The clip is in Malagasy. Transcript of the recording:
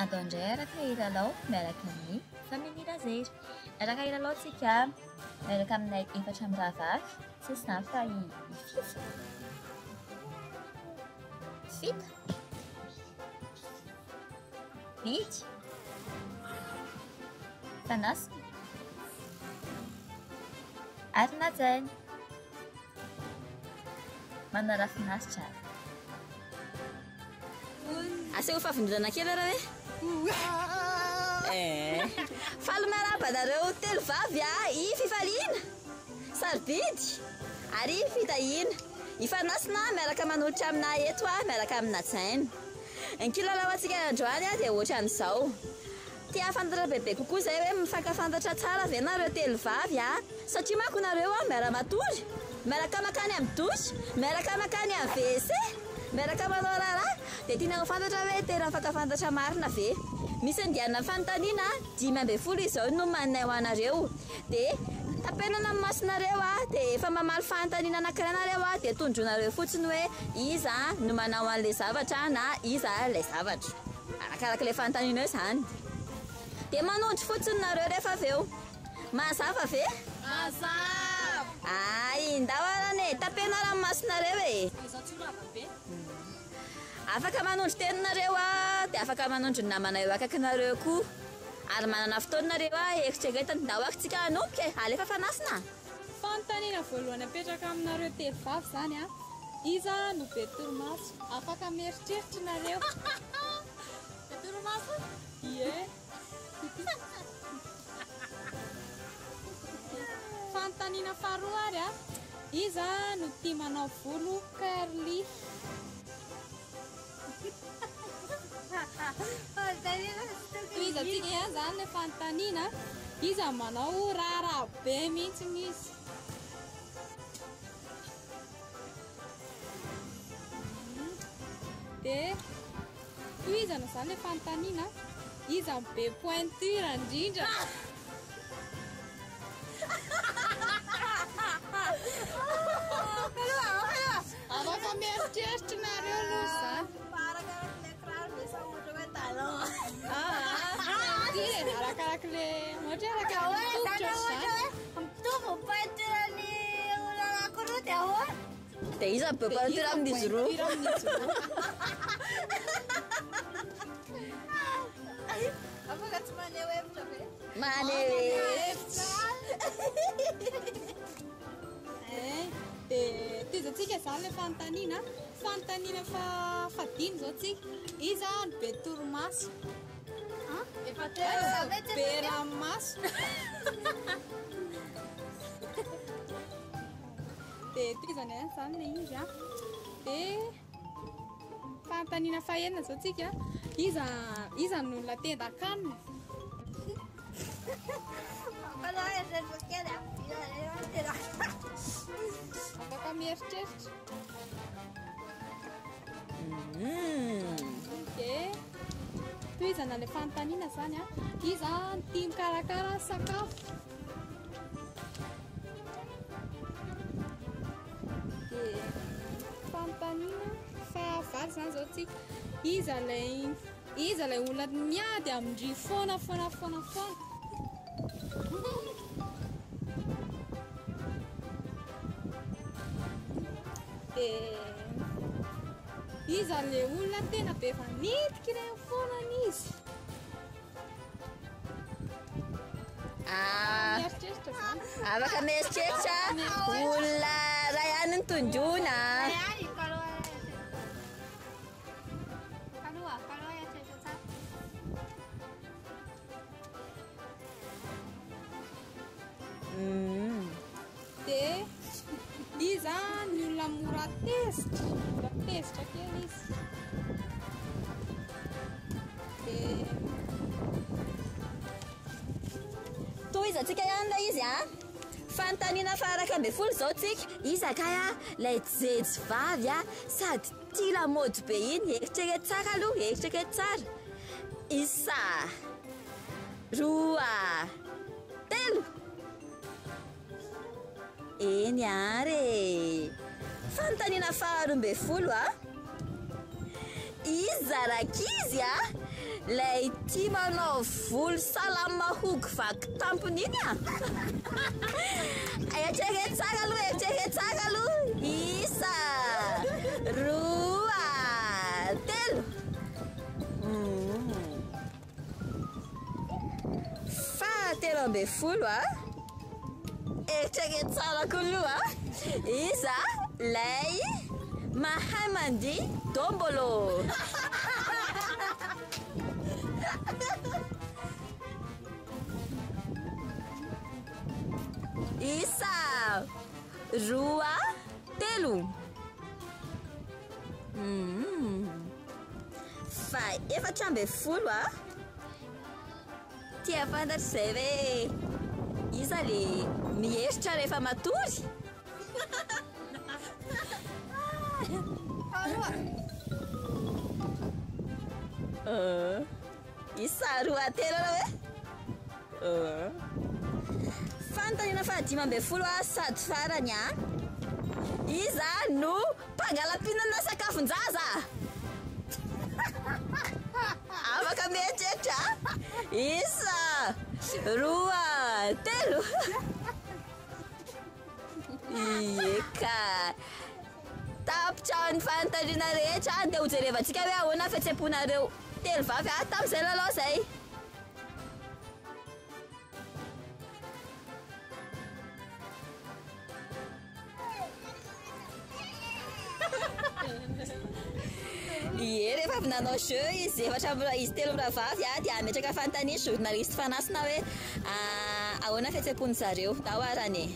Atao indray araka ilalao miaraka amin'ny famille Razery. Araka ilalaontsika miaraka aminay efatra amin'ny rahavavy sy samy fa fito. Fito. Bidy. Fanasina. Ary najainy. Manara finaritra. Aseo fafindrona kely raha hoe falo miarabanareo telo vavy i fifaliana sarobidy ary fitahina ifanasina miaraka manolotra amina eto miaraka amina tsaina ankilalao antsika androany dia ohatran'izao tia fantatra bebe kokoa zay hoe mifankafantatra tsara ve nareo telo vavy satria manko nareo miara-matory miaraka makany amin'ny dosy miaraka makany amin'ny WC miaraka manao raharaha dia tiana fantatra hoe tena mifankafantatra marina ve misy andiana fanontaniana 5 izao no manay ho anareo dia tapenana amin'ny masonareo dia efa mamaly fanontaniana anankiray nareo dia tondronareo fotsiny hoe iza no manao an'ilay zavatra na iza ilay zavatra arakaraka ilay fanontaniana eo izany dia manondro fotsiny nareo rehefa avy eo mazava ve? Mazava! Indahorane tapenana amin'ny masonareo afaka manondro teninareo dia afaka manondro ny namanareo akaikinareo koa ary manana fotoanareo eritreretany ndao akitsika anomboka alefa fanasina fanontaniana voalohany apetraka aminareo telo vavy zany iza no be torimaso afaka mieritreritra nareo be torimaso ie fanontaniana faharoa ary iza no tia manao volo curly iza tia zany le fanontaniana iza manao raharaha be mihitsy izy dia toizana zany le fanontaniana iza be pointure indrindra afaka mieritreritra nareo aloha zany arakaraka le ohatra dia iza be pointure amin'izy roa afaka tsy maneho hevitra ve? maneho hevitra dia tizatsika zany le fanontaniana fadiny zao tsika iza no be torimaso be ranomaso dia tizany zany le izy dia fanontaniana fahenina zao tsika iza no latendan-kanina afaka mieritreritra dia toizana le fanontaniana zany iza no tia mikarakara sakafo dia fanontaniana fahavalo zany zao tsika iza lay olona miady amindry foana dia iza le olona tena be fanitiky ilay fonan'izy mieritreritra zany afaka mieritreritra olona ray ihany ny tondrona dia iza ny olona mora tezitra kely izy dia toizatsika ihany lay izy fanontaniana faharaka 12 zao tsika iza kay lay jejo vavy sady tia lamody be iny eritrereto tsara aloha eritrereto tsara isa roa telo eny ary fanontaniana faha 12 izy zarakizy Lay tia manao volo salama mahogo vaky tampony iny a. Eritrereto tsara aloha, eritrereto tsara aloha. Isa, roa, telo. Fahatelo ambin'ny folo a. Eritrereto tsara koa a. Iza lay mahay mandihy dombolo. Isa, roa, telo. Fa efatra ambin'ny folo a. Tia fantatra izay hoe iza le mieritra rehefa matory. Isa, roa, telo hoe. Fantaniana fa dimy ambin'ny folo a sady farany a. Iza no mpangalam-pihinana sakafon-jaza. Afaka mieritreritra. Isa, roa, telo. Eka. Tapitra ny fanontaniana rehetra dia ho jerevantsika hoe ahoana fihetseham-ponareo telo vavy a tamin'izay lalao izay. Ie, rehefa avy nanao jeu izy izy telo mravavy a dia ametraka fanontaniana journaliste fanasina hoe ahoana fihetseham-pon'ny zareo dahoarany.